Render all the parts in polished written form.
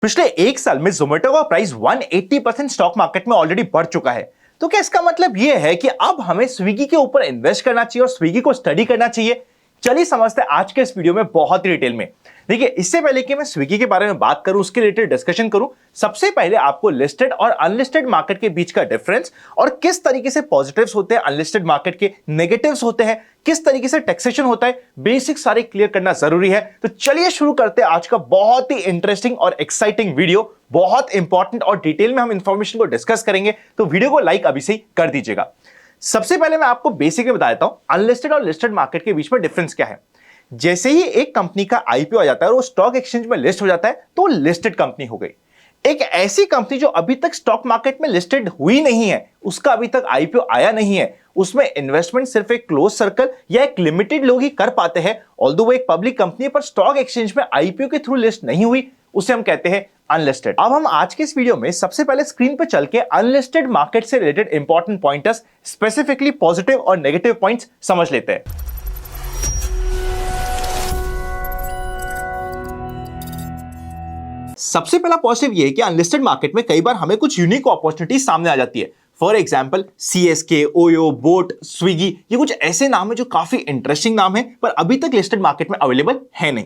पिछले एक साल में जोमेटो का प्राइस 180% स्टॉक मार्केट में ऑलरेडी बढ़ चुका है। तो क्या इसका मतलब यह है कि अब हमें स्विगी के ऊपर इन्वेस्ट करना चाहिए और स्विगी को स्टडी करना चाहिए? चलिए समझते हैं आज के इस वीडियो में बहुत ही डिटेल में। देखिए, इससे पहले कि मैं स्विगी के बारे में बात करूं, उसके रिलेटेड डिस्कशन करूं, सबसे पहले आपको लिस्टेड और अनलिस्टेड मार्केट के बीच का डिफरेंस और किस तरीके से पॉजिटिव्स होते हैं अनलिस्टेड मार्केट के, नेगेटिव्स होते हैं, किस तरीके से टैक्सेशन होता है, बेसिक सारे क्लियर करना जरूरी है। तो चलिए शुरू करते हैं आज का बहुत ही इंटरेस्टिंग और एक्साइटिंग वीडियो। बहुत इंपॉर्टेंट और डिटेल में हम इंफॉर्मेशन को डिस्कस करेंगे, तो वीडियो को लाइक अभी से ही कर दीजिएगा। सबसे पहले मैं आपको बेसिक में बता देता हूं अनलिस्टेड और लिस्टेड मार्केट के बीच में डिफरेंस क्या है। जैसे ही एक कंपनी का आईपीओ आ जाता है और वो स्टॉक एक्सचेंज में लिस्ट हो जाता है तो लिस्टेड कंपनी हो गई। एक ऐसी कंपनी जो अभी तक स्टॉक मार्केट में लिस्टेड हुई नहीं है, उसका अभी तक आईपीओ आया नहीं है, उसमें इन्वेस्टमेंट सिर्फ एक क्लोज सर्कल या एक लिमिटेड लोग ही कर पाते हैं, ऑल्दो वो एक पब्लिक कंपनी पर स्टॉक एक्सचेंज में आईपीओ के थ्रू लिस्ट नहीं हुई, उसे हम कहते हैं अनलिस्टेड। अब हम आज के इस वीडियो में सबसे पहले स्क्रीन पर चल के अनलिस्टेड मार्केट से related important pointers, specifically positive और नेगेटिव पॉइंट्स समझ लेते हैं। सबसे पहला पॉजिटिव ये है कि अनलिस्टेड मार्केट में कई बार हमें कुछ यूनिक अपॉर्चुनिटी सामने आ जाती है। For example CSK, OYO, boat, Swiggy, ये कुछ ऐसे नाम है जो काफी इंटरेस्टिंग नाम है पर अभी तक लिस्टेड मार्केट में अवेलेबल है नहीं।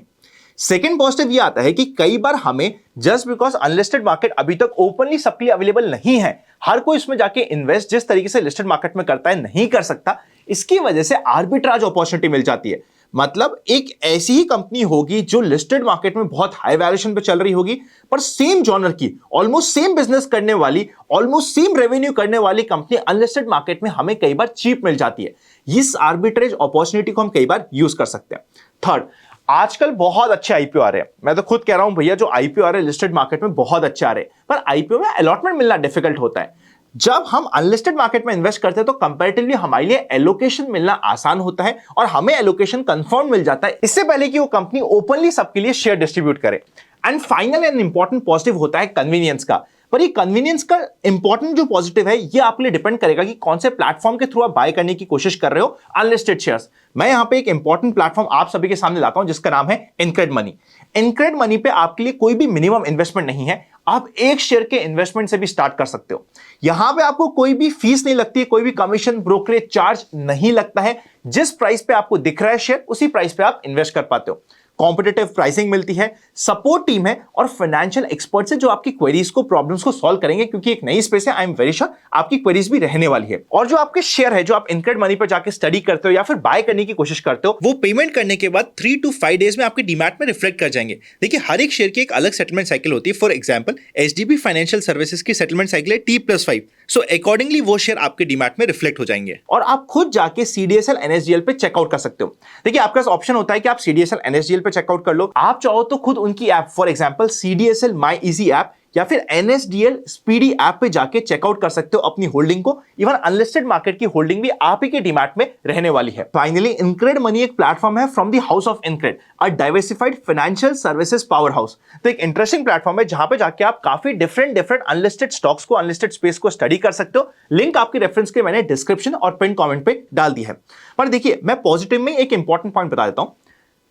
सेकेंड पॉजिटिव ये आता है कि कई बार हमें जस्ट बिकॉज अनलिस्टेड मार्केट अभी तक ओपनली सबके लिए अवेलेबल नहीं है, हर कोई इसमें जाके इन्वेस्ट जिस तरीके से लिस्टेड मार्केट में करता है नहीं कर सकता, इसकी वजह से आर्बिट्राज अपॉर्चुनिटी मिल जाती है। मतलब एक ऐसी ही कंपनी होगी जो लिस्टेड मार्केट में बहुत हाई वैल्यूएशन पे चल रही होगी, पर सेम जॉनर की, ऑलमोस्ट सेम बिजनेस करने वाली, ऑलमोस्ट सेम रेवेन्यू करने वाली कंपनी अनलिस्टेड मार्केट में हमें कई बार चीप मिल जाती है। इस आर्बिट्रेज अपॉर्चुनिटी को हम कई बार यूज कर सकते हैं। थर्ड, आजकल बहुत अच्छे आईपीओ आ रहे हैं। मैं तो खुद कह रहा हूं भैया, जो आईपीओ आ रहे हैं लिस्टेड मार्केट में बहुत अच्छे आ रहे हैं, पर आईपीओ में अलॉटमेंट मिलना डिफिकल्ट होता है। जब हम अनलिस्टेड मार्केट में इन्वेस्ट करते हैं तो कंपैरेटिवली हमारे लिए एलोकेशन मिलना आसान होता है और हमें एलोकेशन कंफर्म मिल जाता है इससे पहले कि वो कंपनी ओपनली सबके लिए शेयर डिस्ट्रीब्यूट करे। And final and important positive होता है कन्वीनियंस का। पर ये कन्वीनियंस का इंपॉर्टेंट जो पॉजिटिव है, ये आपके लिए डिपेंड करेगा कि कौन से प्लेटफॉर्म के थ्रू आप बाय करने की कोशिश कर रहे हो अनलिस्टेड शेयर्स। मैं यहां पे एक इंपॉर्टेंट प्लेटफॉर्म आप सभी के सामने लाता हूं जिसका नाम है इनक्रेड मनी। इनक्रेड मनी पे आपके लिए कोई भी मिनिमम इन्वेस्टमेंट नहीं है, आप एक शेयर के इन्वेस्टमेंट से भी स्टार्ट कर सकते हो। यहां पे आपको कोई भी फीस नहीं लगती है, कोई भी कमीशन ब्रोकरेज चार्ज नहीं लगता है। जिस प्राइस पे आपको दिख रहा है शेयर, उसी प्राइस पे आप इन्वेस्ट कर पाते हो। कॉम्पिटिटिव प्राइसिंग मिलती है, सपोर्ट टीम है और फाइनेंशियल एक्सपर्ट है जो आपकी क्वेरीज को, प्रॉब्लम्स को सॉल्व करेंगे, क्योंकि एक नई स्पेस है। आई एम वेरी श्योर आपकी क्वेरीज भी रहने वाली है। और जो आपके शेयर है, जो आप इनक्रेड मनी पर जाके स्टडी करते हो या फिर बाय करने की कोशिश करते हो, वो पेमेंट करने के बाद 3 to 5 डेज में आपके डीमैट में रिफ्लेक्ट कर जाएंगे। देखिए, हर एक शेयर की एक अलग सेटलमेंट साइकिल होती है। For example HDB financial services की सेटलमेंट साइकिल है T+5। सो अकॉर्डिंगली वो शेयर आपके डीमैट में रिफ्लेक्ट हो जाएंगे और आप खुद जाके सीडीएसएल एनएसडीएल पे चेकआउट कर सकते हो। देखिए, आपके पास ऑप्शन होता है कि आप सीडीएसएल एनएसडीएल पे चेकआउट कर लो, आप चाहो तो खुद उनकी app, for example CDSL my easy app या फिर एनएसडीएल स्पीडी ऐप पे जाके चेकआउट कर सकते हो अपनी होल्डिंग को। इवन अनलिस्टेड मार्केट की होल्डिंग भी आप ही के डीमैट में रहने वाली है। फाइनली, इनक्रेड मनी एक प्लेटफॉर्म है from the house of InCred, a diversified financial services power house. तो एक इंटरेस्टिंग प्लेटफॉर्म है जहां पे जाके आप काफी डिफरेंट अनलिस्टेड स्टॉक्स को, अनलिस्टेड स्पेस को स्टडी कर सकते हो। लिंक आपके रेफरेंस के मैंने डिस्क्रिप्शन और पिन कमेंट पे डाल दी है। पर देखिए, मैं पॉजिटिव में एक इंपॉर्टेंट पॉइंट बता देता हूं।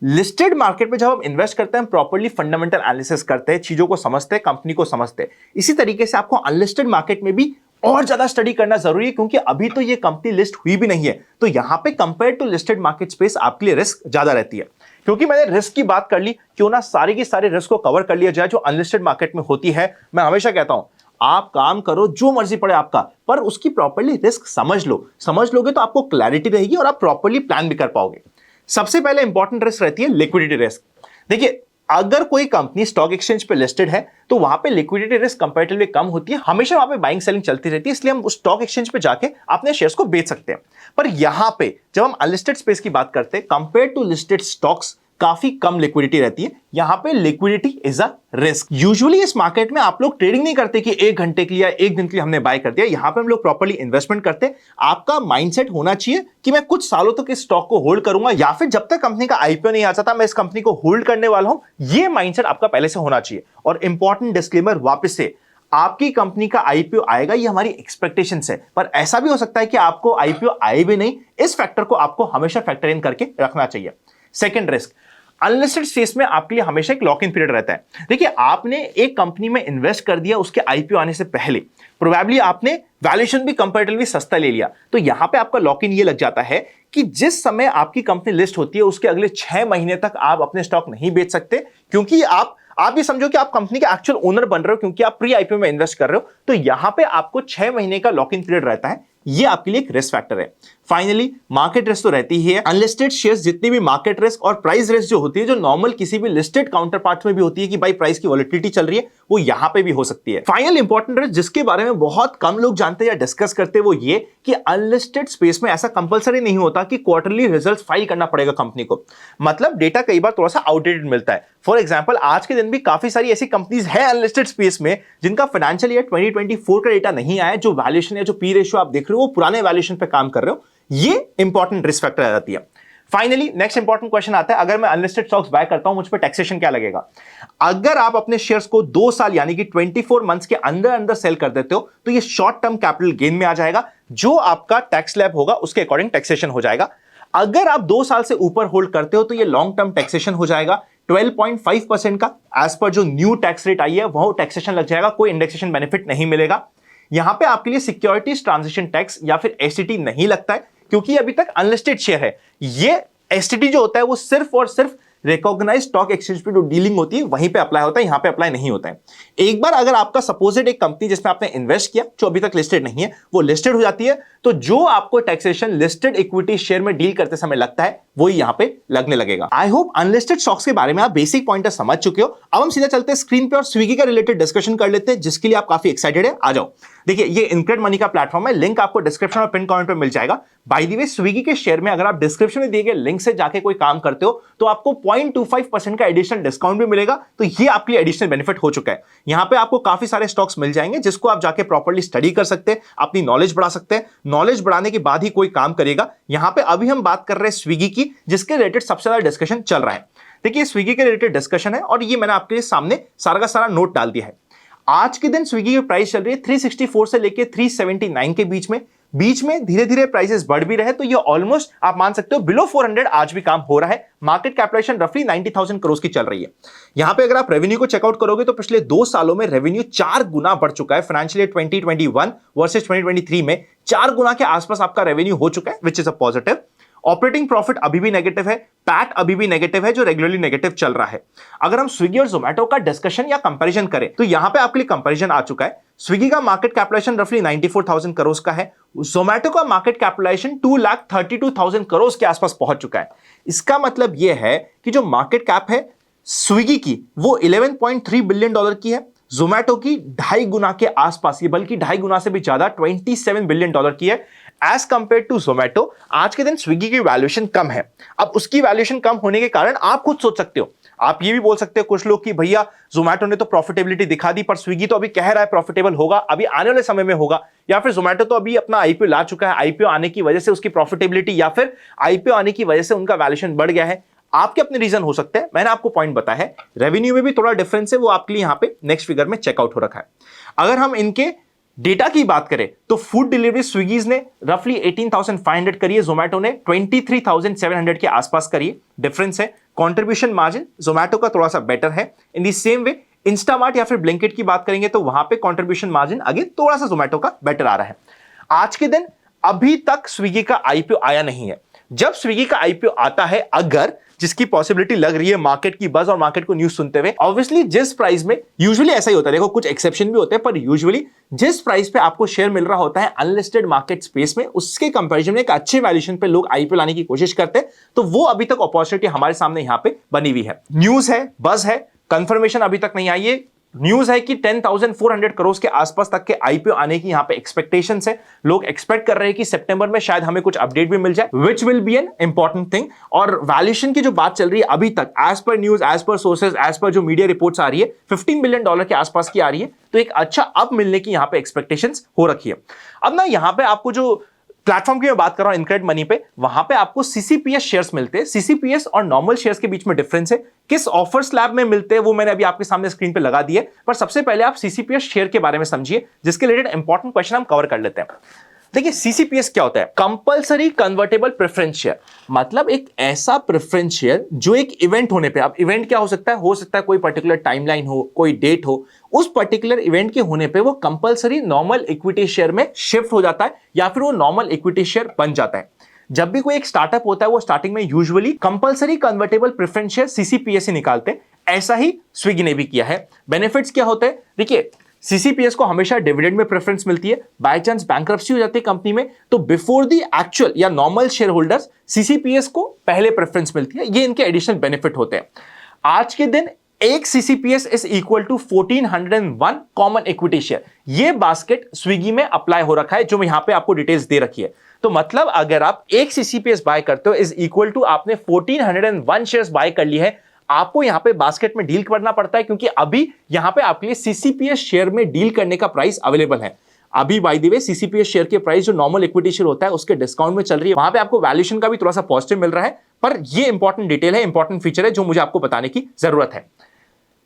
लिस्टेड मार्केट में जब हम इन्वेस्ट करते हैं, प्रॉपर्ली फंडामेंटल एनालिसिस करते हैं, चीजों को समझते हैं, कंपनी को समझते हैं। इसी तरीके से आपको अनलिस्टेड मार्केट में भी और ज्यादा स्टडी करना जरूरी है, क्योंकि अभी तो ये कंपनी लिस्ट हुई भी नहीं है। तो यहां पे compare to listed market space आपके लिए रिस्क ज्यादा रहती है। क्योंकि मैंने रिस्क की बात कर ली, क्यों ना सारी की सारी रिस्क को कवर कर लिया जाए जो अनलिस्टेड मार्केट में होती है। मैं हमेशा कहता हूं, आप काम करो जो मर्जी पड़े आपका, पर उसकी प्रॉपर्ली रिस्क समझ लो। समझ लोगे तो आपको क्लैरिटी रहेगी और आप प्रॉपर्ली प्लान भी कर पाओगे। सबसे पहले इंपॉर्टेंट रिस्क रहती है लिक्विडिटी रिस्क। देखिए, अगर कोई कंपनी स्टॉक एक्सचेंज पे लिस्टेड है तो वहां पे लिक्विडिटी रिस्क कंपैरेटिवली कम होती है। हमेशा वहां पे बाइंग सेलिंग चलती रहती है, इसलिए हम उस स्टॉक एक्सचेंज पे जाके अपने शेयर्स को बेच सकते हैं। पर यहां पे जब हम अनलिस्टेड स्पेस की बात करते हैं, कंपेयर टू लिस्टेड स्टॉक्स काफी कम लिक्विडिटी रहती है। यहां पे liquidity is a risk. Usually इस मार्केट में आप लोग ट्रेडिंग नहीं करते कि 1 घंटे के लिए या 1 दिन के लिए हमने बाय कर दिया। यहां पे हम लोग प्रॉपर्ली इन्वेस्टमेंट करते हैं। आपका माइंडसेट होना चाहिए कि मैं कुछ सालों तक इस स्टॉक को होल्ड करूंगा, या फिर जब तक कंपनी का आईपीओ नहीं आ जाता मैं इस कंपनी को होल्ड करने वाला हूं। यह माइंडसेट आपका पहले से होना चाहिए। और इंपॉर्टेंट डिस्क्लेमर वापस से, आपकी कंपनी का आईपीओ आएगा, ये हमारी एक्सपेक्टेशंस है, पर ऐसा भी हो सकता है कि आपको आईपीओ आए भी नहीं। इस फैक्टर को आपको हमेशा फैक्टर इन करके रखना चाहिए। सेकंड रिस्क, अनलिस्टेड स्पेस में आपके लिए हमेशा एक लॉक इन पीरियड रहता है। देखिए, आपने एक कंपनी में इन्वेस्ट कर दिया उसके आईपीओ आने से पहले, प्रोबेबली आपने वैल्यूएशन भी कंपैरेटिवली सस्ता ले लिया, तो यहां पे आपका लॉक इन ये लग जाता है कि जिस समय आपकी कंपनी लिस्ट होती है उसके अगले 6 महीने तक आप अपने स्टॉक नहीं बेच सकते, क्योंकि आप ये समझो कि आप कंपनी के एक्चुअल ओनर बन रहे हो, क्योंकि आप प्री आईपीओ में इन्वेस्ट कर रहे हो। तो यहां पे आपको 6 महीने का लॉक इन पीरियड रहता है, ये आपके लिए एक रिस्क फैक्टर है। फाइनली मार्केट रिस्क तो रहती ही है। अनलिस्टेड शेयर्स जितनी भी मार्केट रिस्क और प्राइस रिस्क जो होती है, जो नॉर्मल किसी भी लिस्टेड काउंटर पार्ट में भी होती है कि भाई प्राइस की वॉलिटिलिटी चल रही है, वो यहां पे भी हो सकती है। फाइनल इंपॉर्टेंट रिस्क जिसके बारे में बहुत कम लोग जानते हैं या डिस्कस करते हैं, वो ये कि अनलिस्टेड स्पेस में ऐसा कंपलसरी नहीं होता कि क्वार्टरली रिजल्ट फाइल करना पड़ेगा कंपनी को। मतलब डेटा कई बार थोड़ा सा आउटडेटेड मिलता है। फॉर एग्जाम्पल, आज के दिन भी काफी सारी ऐसी कंपनीज है अनलिस्टेड स्पेस में जिनका फाइनेंशियल ईयर 2024 का डेटा नहीं आया, जो वैल्यूएशन या जो पी रेशियो आप देख रहे हो वो पुराने वैल्यूएशन पे काम कर रहे हो। ये इंपॉर्टेंट रिस्क फैक्टर आ जाती है। फाइनली नेक्स्ट इंपॉर्टेंट क्वेश्चन आता है, अगर मैं अनलिस्टेड स्टॉक्स बाय करता हूं, मुझ पर टैक्सेशन क्या लगेगा? अगर आप अपने शेयर्स को 2 साल यानी कि 24 मंथ्स के अंदर अंदर सेल कर देते हो, तो ये शॉर्ट टर्म कैपिटल गेन में आ जाएगा, जो आपका टैक्स स्लैब होगा उसके अकॉर्डिंग टैक्सेशन हो जाएगा। अगर आप 2 साल से ऊपर होल्ड करते हो, तो ये लॉन्ग टर्म टैक्सेशन हो जाएगा 12.5% का। एज पर जो न्यू टैक्स रेट आई है वह टैक्सेशन लग जाएगा, कोई इंडेक्सेशन बेनिफिट नहीं मिलेगा। यहां पे आपके लिए सिक्योरिटीज ट्रांजिशन टैक्स या फिर एसटीटी नहीं लगता है, क्योंकि अभी तक अनलिस्टेड शेयर है। ये एसटीटी जो होता है वो सिर्फ और सिर्फ रिकॉग्नाइज्ड स्टॉक एक्सचेंज पे जो डीलिंग होती है वहीं पे अप्लाई होता है, यहां पे अप्लाई नहीं होता है। एक बार अगर आपका सपोजेड एक कंपनी जिसमें आपने इन्वेस्ट किया जो अभी तक लिस्टेड नहीं है, वो लिस्टेड हो जाती है, तो जो आपको टैक्सेशन लिस्टेड इक्विटी शेयर में डील करते समय लगता है वही यहां पे लगने लगेगा। आई होप अनलिस्टेड स्टॉक्स के बारे में आप बेसिक पॉइंटर समझ चुके हो। अब हम सीधा चलते हैं स्क्रीन पे और स्विगी का रिलेटेड डिस्कशन कर लेते हैं, जिसके लिए आप काफी एक्साइटेड है। आ जाओ। देखिए, ये इनक्रेड मनी का प्लेटफॉर्म है, लिंक आपको डिस्क्रिप्शन और पिन कमेंट पे मिल जाएगा। बाय द वे, स्विगी के शेयर में अगर आप डिस्क्रिप्शन में दिए गए लिंक से जाके कोई काम करते हो तो आपको 0.25% का एडिशनल डिस्काउंट भी मिलेगा, तो ये आपके लिए एडिशनल बेनिफिट हो चुका है। यहां पे आपको काफी सारे स्टॉक्स मिल जाएंगे जिसको आप जाके प्रॉपर्ली स्टडी कर सकते हैं, अपनी नॉलेज बढ़ा सकते हैं। नॉलेज बढ़ाने के बाद ही कोई काम करेगा। यहां पे अभी हम बात कर रहे हैं स्विगी की, जिसके रिलेटेड सबसे ज्यादा डिस्कशन चल रहा है। देखिए, स्विगी के रिलेटेड डिस्कशन है और ये मैंने आपके सामने सारा का सारा नोट डाल दिया है। आज के दिन स्विगी की प्राइस चल रही है 364 से लेके 379 के बीच में धीरे धीरे प्राइसेस बढ़ भी रहे, तो ये ऑलमोस्ट आप मान सकते हो बिलो 400 आज भी काम हो रहा है। मार्केट कैपिटलाइजेशन रफली 90,000 करोड़ की चल रही है। यहां पे अगर आप रेवेन्यू को चेकआउट करोगे तो पिछले 2 सालों में रेवेन्यू 4 गुना बढ़ चुका है। फाइनेंशियल ईयर 2021 वर्सेस 2023 में 4 गुना के आसपास आपका रेवेन्यू हो चुका है, which is a positive. Operating profit अभी भी नेगेटिव है, पैट अभी भी नेगेटिव है, जो रेगुलरली नेगेटिव चल रहा है। अगर हम स्विगी और जोमेटो का डिस्कशन या कंपैरिजन करें तो यहां पे आपके लिए कंपैरिजन आ चुका है। स्विगी का मार्केट कैपिटलाइजेशन रफली 94,000 करोड़ का है, जोमेटो का मार्केट कैपिटलाइजेशन 2,32,000 करोड़ के आसपास पहुंच चुका है। इसका मतलब यह है कि जो मार्केट कैप है स्विगी की वो 11.3 बिलियन डॉलर की है, जोमेटो की 2.5 गुना के आसपास, ये बल्कि 2.5 गुना से भी ज्यादा 27 बिलियन डॉलर की है। एज कंपेयर टू जोमेटो, आज के दिन स्विगी की वैल्यूएशन कम है। अब उसकी वैल्यूएशन कम होने के कारण आप खुद सोच सकते हो, आप ये भी बोल सकते हो कुछ लोग कि भैया जोमेटो ने तो प्रॉफिटेबिलिटी दिखा दी, पर स्विगी तो अभी कह रहा है प्रॉफिटेबल होगा, अभी आने वाले समय में होगा। या फिर जोमेटो तो अभी अपना आईपीओ ला चुका है, आईपीओ आने की वजह से उसकी प्रॉफिटेबिलिटी या फिर आईपीओ आने की वजह से उनका वैल्यूएशन बढ़ गया है। आपके अपने रीजन हो सकते हैं, मैंने आपको पॉइंट बताया है। रेवेन्यू में भी थोड़ा डिफरेंस है, वो आपके लिए यहां पे नेक्स्ट फिगर में चेकआउट हो रखा है। अगर हम इनके डेटा की बात करें तो फूड डिलीवरी स्विगीज ने रफली 18,500 करी है, जोमेटो ने 23,700 के आसपास करी है। डिफरेंस है। कंट्रीब्यूशन मार्जिन जोमेटो का थोड़ा सा बेटर है। इन दी सेम वे इंस्टामार्ट या फिर ब्लिंकिट की बात करेंगे तो वहां पे कंट्रीब्यूशन मार्जिन अगेन थोड़ा सा जोमेटो का बेटर आ रहा है। आज के दिन अभी तक स्विगी का आईपीओ आया नहीं है। जब स्विगी का आईपीओ आता है, अगर जिसकी पॉसिबिलिटी लग रही है मार्केट की बज और मार्केट को न्यूज सुनते हुए, ऑब्वियसली जिस प्राइस में, यूजुअली ऐसा ही होता है, देखो कुछ एक्सेप्शन भी होते हैं, पर यूजुअली जिस प्राइस पे आपको शेयर मिल रहा होता है अनलिस्टेड मार्केट स्पेस में, उसके कंपैरिजन में एक अच्छे वैल्यूएशन पे लोग आईपीओ लाने की कोशिश करते हैं। तो वो अभी तक अपॉर्चुनिटी हमारे सामने यहां पे बनी हुई है। न्यूज है, बज है, कंफर्मेशन अभी तक नहीं आई है। न्यूज है कि 10,400 करोड़ के आसपास तक के आईपीओ आने की यहां पे एक्सपेक्टेशंस है। लोग एक्सपेक्ट कर रहे हैं कि सितंबर में शायद हमें कुछ अपडेट भी मिल जाए, which will be an important thing. और वैल्यूएशन की जो बात चल रही है अभी तक, as per news, as per sources, as per जो मीडिया रिपोर्ट्स आ रही है, $15 बिलियन के आसपास की आ रही है। तो एक अच्छा अप मिलने की यहां पे एक्सपेक्टेशंस हो रखी है। अब ना यहां पे आपको जो प्लेटफॉर्म की मैं बात कर रहा हूं इनक्रेड मनी पे, वहां पे आपको सीसीपीएस शेयर्स मिलते हैं। सीसीपीएस और नॉर्मल शेयर्स के बीच में डिफरेंस है। किस ऑफर स्लैब में मिलते हैं वो मैंने अभी आपके सामने स्क्रीन पे लगा दिए, पर सबसे पहले आप सीसीपीएस शेयर के बारे में समझिए, जिसके रिलेटेड इंपॉर्टेंट क्वेश्चन हम कवर कर लेते हैं। देखिए सीसीपीएस क्या होता है? कंपल्सरी कन्वर्टेबल प्रेफरेंस शेयर, मतलब एक ऐसा प्रेफरेंस शेयर जो एक इवेंट होने पे, अब इवेंट क्या हो सकता है? हो सकता है कोई पर्टिकुलर टाइमलाइन हो, कोई डेट हो, उस पर्टिकुलर इवेंट के होने पे वो कंपल्सरी नॉर्मल इक्विटी शेयर में शिफ्ट हो जाता है या फिर वो नॉर्मल इक्विटी शेयर बन जाता है। जब भी कोई एक स्टार्टअप होता है वो स्टार्टिंग में usually compulsory convertible preference share CCPS से निकालते हैं। ऐसा ही स्विगी ने भी किया है। बेनिफिट्स क्या होते हैं? देखिए सीसीपीएस को हमेशा डिविडेंड में प्रेफरेंस मिलती है। बाय चांस बैंक्रप्सी हो जाती है कंपनी में तो बिफोर द एक्चुअल या नॉर्मल शेयर होल्डर्स सीसीपीएस को पहले प्रेफरेंस मिलती है। ये इनके एडिशनल बेनिफिट होते हैं। आज के दिन एक CCPS is equal to 1401 common equity share. ये बास्केट स्विगी में अप्लाई हो रखा है जो यहां पे आपको डिटेल्स दे रखी है। तो मतलब अगर आप एक सीसीपीएस बाय करते हो इज इक्वल टू आपने 1401 शेयर्स बाय कर ली है। आपको यहां पे बास्केट में डील करना पड़ता है क्योंकि अभी यहां पे आपके लिए सीसीपीएस शेयर में डील करने का प्राइस अवेलेबल है। अभी बाय द वे सीसीपीएस शेयर के प्राइस जो नॉर्मल इक्विटी शेयर होता है उसके डिस्काउंट में चल रही है, वहां पे आपको वैल्यूएशन का भी थोड़ा सा पॉजिटिव मिल रहा है। पर ये इंपॉर्टेंट डिटेल है, इंपॉर्टेंट फीचर है जो मुझे आपको बताने की जरूरत है।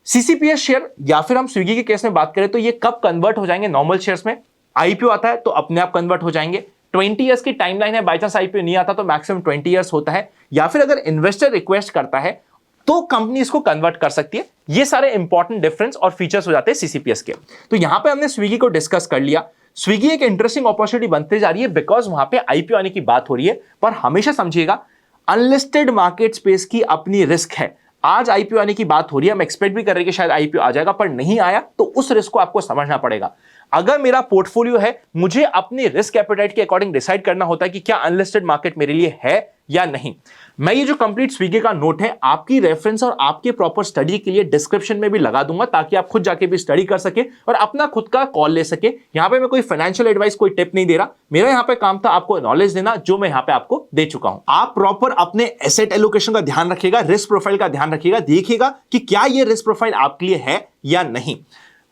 सीसीपीएस शेयर या फिर हम स्विगी के केस में बात करें तो ये कब कन्वर्ट हो जाएंगे नॉर्मल शेयर्स में? आईपीओ आता है तो अपने आप कन्वर्ट हो जाएंगे। 20 ईयर्स की टाइमलाइन है, बाय चांस आईपीओ नहीं आता तो मैक्सिमम 20 ईयर्स होता है, या फिर अगर इन्वेस्टर रिक्वेस्ट करता है तो कंपनी इसको कन्वर्ट कर सकती है। ये सारे इंपॉर्टेंट डिफरेंस और फीचर्स हो जाते हैं सीसीपीएस के। तो यहां पे हमने स्विगी को डिस्कस कर लिया। स्विगी एक इंटरेस्टिंग अपॉर्चुनिटी बनते जा रही है बिकॉज वहां पे आईपीओ आने की बात हो रही है। पर हमेशा समझिएगा अनलिस्टेड मार्केट स्पेस की अपनी रिस्क है। आज आईपीओ आने की बात हो रही है, हम एक्सपेक्ट भी कर रहे हैं कि शायद आईपीओ आ जाएगा, पर नहीं आया तो उस रिस्क को आपको समझना पड़ेगा। अगर मेरा पोर्टफोलियो है, मुझे अपनी रिस्क एपेटाइट के अकॉर्डिंग डिसाइड करना होता है कि क्या अनलिस्टेड मार्केट मेरे लिए है या नहीं। मैं ये जो कंप्लीट स्विगी का नोट है आपकी रेफरेंस और आपके प्रॉपर स्टडी के लिए डिस्क्रिप्शन में भी लगा दूंगा ताकि आप खुद जाके भी स्टडी कर सके और अपना खुद का कॉल ले सके। यहां पे मैं कोई फाइनेंशियल एडवाइस, कोई टिप नहीं दे रहा। मेरा यहां पे काम था आपको नॉलेज देना जो मैं यहां पे आपको दे चुका हूं। आप प्रॉपर अपने एसेट एलोकेशन का ध्यान रखिएगा, रिस्क प्रोफाइल का ध्यान रखिएगा, देखिएगा कि क्या ये रिस्क प्रोफाइल आपके लिए है या नहीं।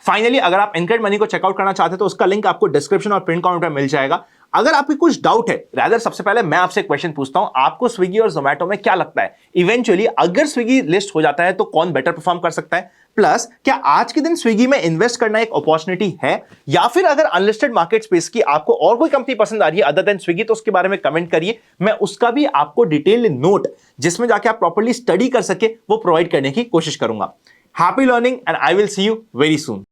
फाइनली अगर आप इनक्रेड मनी को चेकआउट करना चाहते हैं तो उसका लिंक आपको डिस्क्रिप्शन और पिन कमेंट में मिल जाएगा। अगर आपकी कुछ डाउट है, रादर सबसे पहले मैं आपसे क्वेश्चन पूछता हूं, आपको स्विगी और जोमैटो में क्या लगता है इवेंचुअली अगर स्विगी लिस्ट हो जाता है तो कौन बेटर परफॉर्म कर सकता है? प्लस क्या आज के दिन स्विगी में इन्वेस्ट करना एक अपॉर्चुनिटी है, या फिर अगर अनलिस्टेड मार्केट स्पेस की आपको और कोई कंपनी पसंद आ रही है अदर देन स्विगी तो उसके बारे में कमेंट करिए। मैं उसका भी आपको डिटेल नोट जिसमें जाके आप प्रॉपर्ली स्टडी कर सके वो प्रोवाइड करने की कोशिश करूंगा। Happy learning and I will see you very soon.